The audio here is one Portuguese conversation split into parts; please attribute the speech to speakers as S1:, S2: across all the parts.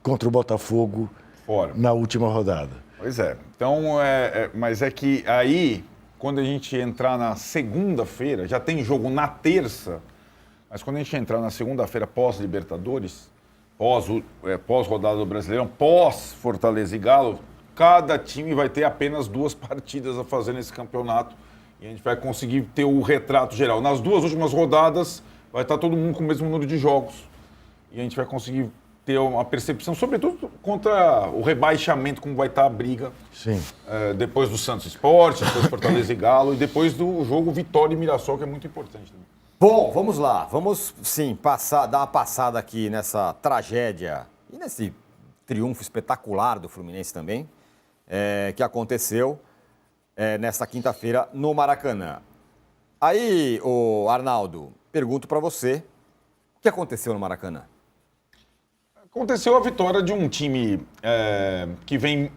S1: contra o Botafogo
S2: Fora.
S1: na última rodada.
S2: Pois é. Então, mas é que aí, quando a gente entrar na segunda-feira, já tem jogo na terça, mas quando a gente entrar na segunda-feira pós-Libertadores, pós-rodada do Brasileirão, pós-Fortaleza e Galo, cada time vai ter apenas 2 partidas a fazer nesse campeonato e a gente vai conseguir ter o retrato geral. Nas 2 últimas rodadas, vai estar todo mundo com o mesmo número de jogos e a gente vai conseguir ter uma percepção, sobretudo contra o rebaixamento, como vai estar a briga.
S1: Sim.
S2: Depois do Santos Sport, depois Fortaleza e Galo, e depois do jogo Vitória e Mirassol, que é muito importante também.
S3: Bom, vamos lá. Vamos, sim, dar uma passada aqui nessa tragédia e nesse triunfo espetacular do Fluminense também, que aconteceu nesta quinta-feira no Maracanã. Aí, Arnaldo, pergunto para você, o que aconteceu no Maracanã?
S2: Aconteceu a vitória de um time que vem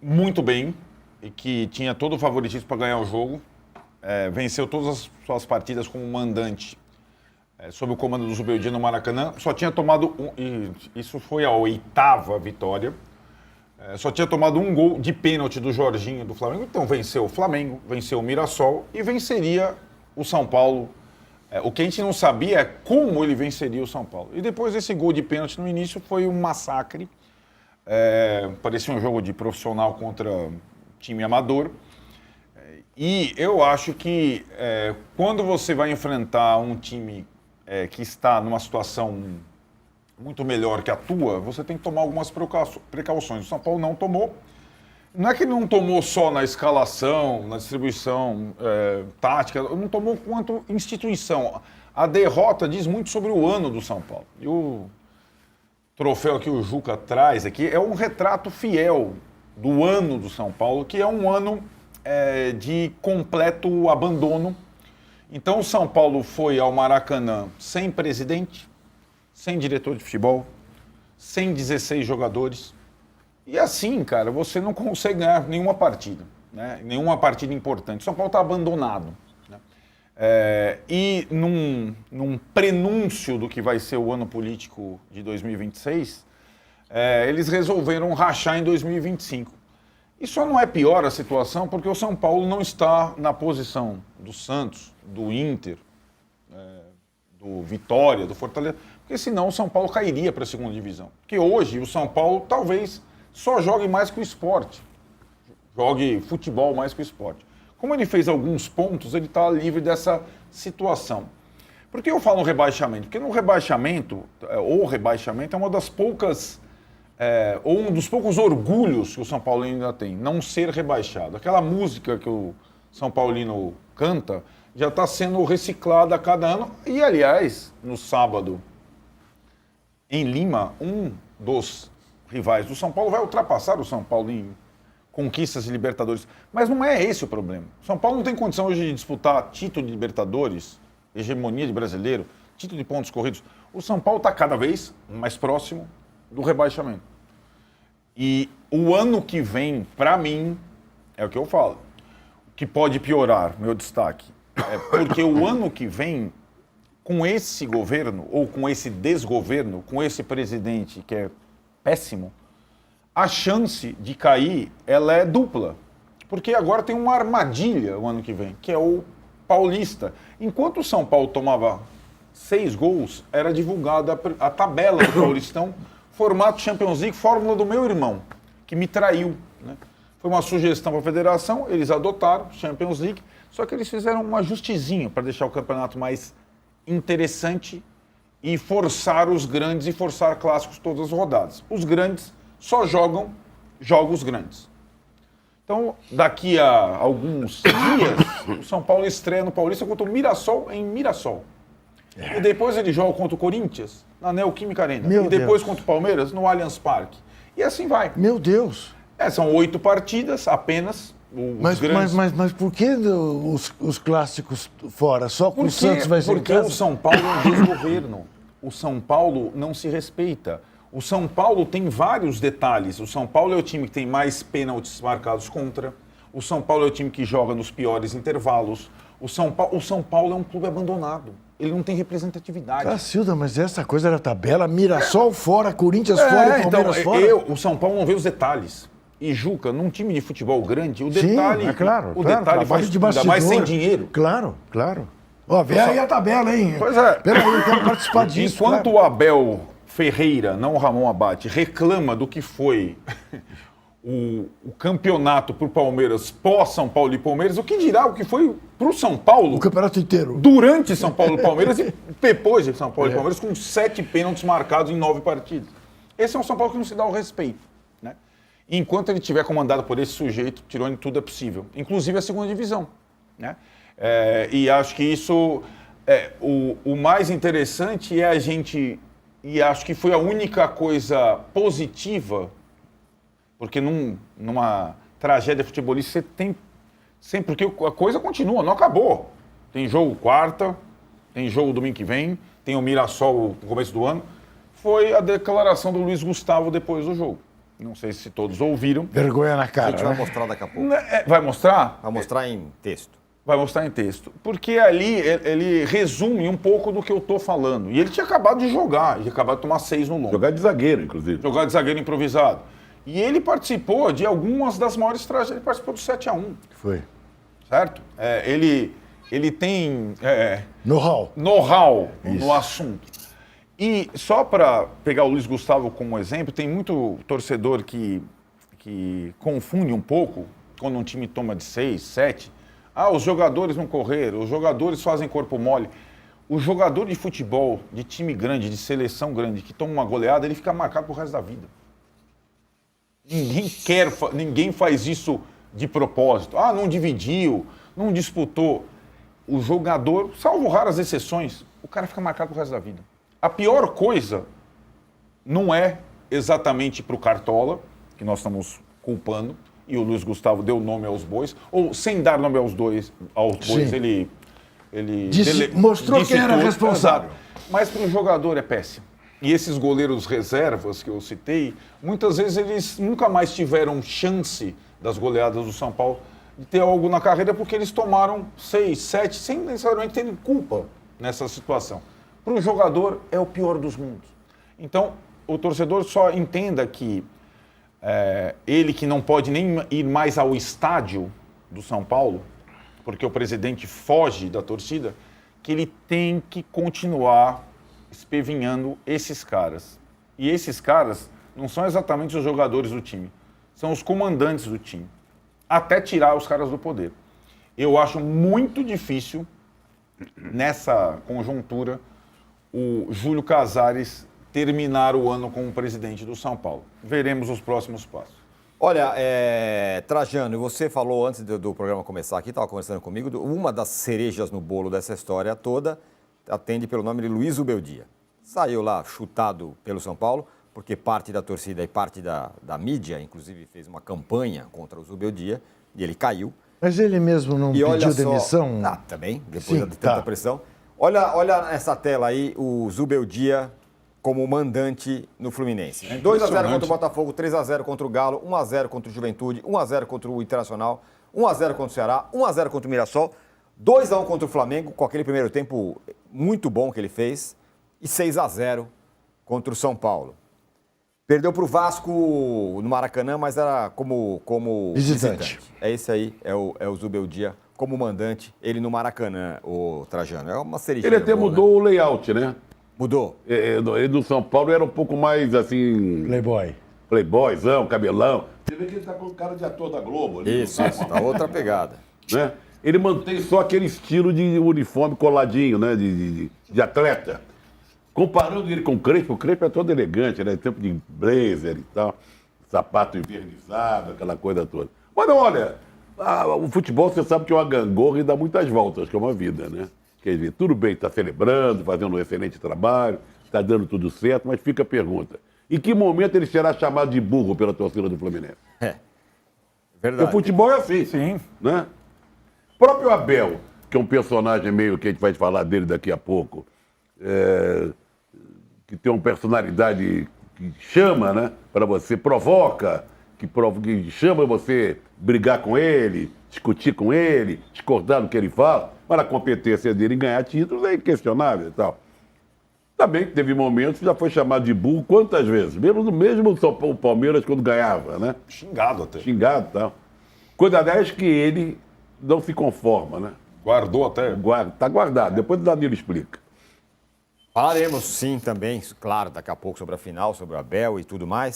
S2: muito bem e que tinha todo o favoritismo para ganhar o jogo. Venceu todas as suas partidas como mandante sob o comando do Zubeldia no Maracanã. Só tinha tomado isso foi a 8ª vitória. Só tinha tomado 1 gol de pênalti do Jorginho do Flamengo. Então venceu o Flamengo, venceu o Mirassol e venceria o São Paulo. O que a gente não sabia é como ele venceria o São Paulo. E depois desse gol de pênalti no início foi um massacre. Parecia um jogo de profissional contra time amador. E eu acho que quando você vai enfrentar um time que está numa situação muito melhor que a tua, você tem que tomar algumas precauções. O São Paulo não tomou. Não é que ele não tomou só na escalação, na distribuição tática, não tomou quanto instituição. A derrota diz muito sobre o ano do São Paulo. E o troféu que o Juca traz aqui é um retrato fiel do ano do São Paulo, que é um ano de completo abandono. Então o São Paulo foi ao Maracanã sem presidente, sem diretor de futebol, sem 16 jogadores. E assim, cara, você não consegue ganhar nenhuma partida, né? Nenhuma partida importante. O São Paulo está abandonado. Né? E num prenúncio do que vai ser o ano político de 2026, eles resolveram rachar em 2025. E só não é pior a situação porque o São Paulo não está na posição do Santos, do Inter, do Vitória, do Fortaleza, porque senão o São Paulo cairia para a segunda divisão. Porque hoje o São Paulo talvez só jogue mais que o Sport, jogue futebol mais que o Sport. Como ele fez alguns pontos, ele está livre dessa situação. Por que eu falo no rebaixamento? Porque no rebaixamento, o rebaixamento é uma das poucas, ou um dos poucos orgulhos que o São Paulo ainda tem, não ser rebaixado. Aquela música que o São Paulino canta já está sendo reciclada a cada ano. E, aliás, no sábado, em Lima, um dos rivais do São Paulo vai ultrapassar o São Paulo em conquistas de Libertadores. Mas não é esse o problema. O São Paulo não tem condição hoje de disputar título de Libertadores, hegemonia de brasileiro, título de pontos corridos. O São Paulo está cada vez mais próximo do rebaixamento. E o ano que vem, para mim, é o que eu falo, que pode piorar, meu destaque. Porque o ano que vem, com esse governo, ou com esse desgoverno, com esse presidente que é péssimo, a chance de cair, ela é dupla. Porque agora tem uma armadilha o ano que vem, que é o Paulista. Enquanto o São Paulo tomava 6 gols, era divulgada a tabela do Paulistão, formato Champions League, fórmula do meu irmão, que me traiu. Né? Foi uma sugestão para a federação, eles adotaram Champions League, só que eles fizeram um ajustezinho para deixar o campeonato mais interessante e forçar os grandes e forçar clássicos todas as rodadas. Os grandes só jogam jogos grandes. Então, daqui a alguns dias, o São Paulo estreia no Paulista contra o Mirassol em Mirassol. E depois ele joga contra o Corinthians na Neoquímica Arena.
S1: Meu
S2: e depois
S1: Deus.
S2: contra o Palmeiras no Allianz Parque. E assim vai.
S1: Meu Deus!
S2: São 8 partidas apenas.
S1: Mas por que os clássicos fora? Só com o Santos vai ser em
S2: Porque
S1: casa?
S2: o São Paulo é um desgoverno. O São Paulo não se respeita. O São Paulo tem vários detalhes. O São Paulo é o time que tem mais pênaltis marcados contra. O São Paulo é o time que joga nos piores intervalos. O São Paulo é um clube abandonado. ele não tem representatividade.
S1: Cacilda, mas essa coisa da tabela, Mirassol fora, Corinthians fora e Palmeiras fora.
S2: O São Paulo não vê os detalhes. E, Juca, num time de futebol grande, o
S1: Sim,
S2: detalhe...
S1: é claro.
S2: O detalhe faz
S1: de
S2: tudo, ainda mais sem
S1: bastidor.
S2: dinheiro.
S1: Claro, claro. Ó, vê aí a tabela, hein?
S2: Pois é.
S1: Peraí, eu quero participar disso.
S2: Enquanto
S1: claro.
S2: o Abel Ferreira, não o Ramon Abate, reclama do que foi o campeonato para o Palmeiras pós-São Paulo e Palmeiras, o que dirá o que foi para o São Paulo
S1: O campeonato inteiro.
S2: durante São Paulo e Palmeiras e depois de São Paulo e Palmeiras, com 7 pênaltis marcados em 9 partidas. Esse é um São Paulo que não se dá o respeito. Né? Enquanto ele estiver comandado por esse sujeito, Tirone, tudo é possível, inclusive a segunda divisão. Né? E acho que isso, o mais interessante é a gente, e acho que foi a única coisa positiva, porque numa tragédia futebolística você tem sempre, porque a coisa continua, não acabou. Tem jogo quarta, tem jogo domingo que vem, tem o Mirassol no começo do ano. Foi a declaração do Luiz Gustavo depois do jogo. Não sei se todos ouviram.
S1: Vergonha na
S3: A
S1: cara,
S3: gente vai
S1: né?
S3: mostrar daqui a pouco.
S2: Vai mostrar?
S3: Vai mostrar em texto.
S2: Vai mostrar em texto. Porque ali ele resume um pouco do que eu tô falando. E ele tinha acabado de jogar, ele tinha acabado de tomar 6 no longo.
S4: Jogar de zagueiro, inclusive.
S2: Jogar de zagueiro improvisado. E ele participou de algumas das maiores tragédias. Ele participou do 7-1,
S1: Foi.
S2: certo? Ele tem
S1: Know-how.
S2: know-how
S1: Isso.
S2: no assunto. E só para pegar o Luiz Gustavo como exemplo, tem muito torcedor que confunde um pouco quando um time toma de 6, 7. Os jogadores não correram, os jogadores fazem corpo mole. O jogador de futebol, de time grande, de seleção grande, que toma uma goleada, ele fica marcado pro resto da vida. Ninguém faz isso de propósito. Não dividiu, não disputou. O jogador, salvo raras exceções, o cara fica marcado pro resto da vida. A pior coisa não é exatamente pro Cartola, que nós estamos culpando, e o Luiz Gustavo deu nome aos bois, ou sem dar nome aos bois,
S1: Sim.
S2: ele
S1: Mostrou
S2: disse
S1: quem era
S2: tudo.
S1: responsável.
S2: Exato. Mas para o jogador é péssimo. E esses goleiros reservas que eu citei, muitas vezes eles nunca mais tiveram chance das goleadas do São Paulo de ter algo na carreira porque eles tomaram 6, 7, sem necessariamente terem culpa nessa situação. Para o jogador é o pior dos mundos. Então, o torcedor só entenda que ele que não pode nem ir mais ao estádio do São Paulo, porque o presidente foge da torcida, que ele tem que continuar espevinhando esses caras. E esses caras não são exatamente os jogadores do time, são os comandantes do time, até tirar os caras do poder. Eu acho muito difícil, nessa conjuntura, o Júlio Casares terminar o ano como presidente do São Paulo. Veremos os próximos passos.
S3: Olha, Trajano, você falou antes do programa começar aqui, estava conversando comigo, uma das cerejas no bolo dessa história toda atende pelo nome de Luiz Ubeldia. Saiu lá chutado pelo São Paulo, porque parte da torcida e parte da mídia, inclusive, fez uma campanha contra o Zubeldia, e ele caiu.
S1: Mas ele mesmo não pediu demissão?
S3: Também, depois
S1: Sim,
S3: de tanta pressão. Olha essa tela aí, o Zubeldia como mandante no Fluminense. 2-0 contra o Botafogo, 3-0 contra o Galo, 1-0 contra o Juventude, 1-0 contra o Internacional, 1-0 contra o Ceará, 1-0 contra o Mirassol, 2-1 contra o Flamengo, com aquele primeiro tempo muito bom que ele fez, e 6-0 contra o São Paulo. Perdeu para o Vasco no Maracanã, mas era como visitante. É esse aí, é o Zubeldia como mandante, ele no Maracanã, o Trajano. É uma cereja.
S4: Ele até mudou o layout, né?
S3: Mudou.
S4: Ele do São Paulo era um pouco mais assim. Playboyzão, cabelão. Você vê que ele tá com cara de ator da Globo.
S3: Isso, tá outra pegada.
S4: Né? Ele mantém só aquele estilo de uniforme coladinho, né? De atleta. Comparando ele com o Crespo é todo elegante, né? Tempo de blazer e tal, sapato envernizado, aquela coisa toda. Mas não, olha, o futebol você sabe que é uma gangorra e dá muitas voltas, que é uma vida, né? Quer dizer, tudo bem, está celebrando, fazendo um excelente trabalho, está dando tudo certo, mas fica a pergunta. Em que momento ele será chamado de burro pela torcida do Fluminense?
S3: Verdade.
S4: Porque o futebol é assim.
S2: Sim.
S4: Né? O próprio Abel, que é um personagem meio que a gente vai falar dele daqui a pouco, que tem uma personalidade que chama, né, para você, provoca, que chama você brigar com ele, discutir com ele, discordar do que ele fala. Mas a competência dele em ganhar títulos é inquestionável e tal. Também teve momentos que já foi chamado de burro quantas vezes? Mesmo o Palmeiras quando ganhava, né?
S2: Xingado até.
S4: Xingado e tal. Coisa aliás que ele não se conforma, né?
S2: Guardou até.
S4: Tá guardado. Depois o Danilo explica.
S3: Falaremos sim também, claro, daqui a pouco sobre a final, sobre o Abel e tudo mais.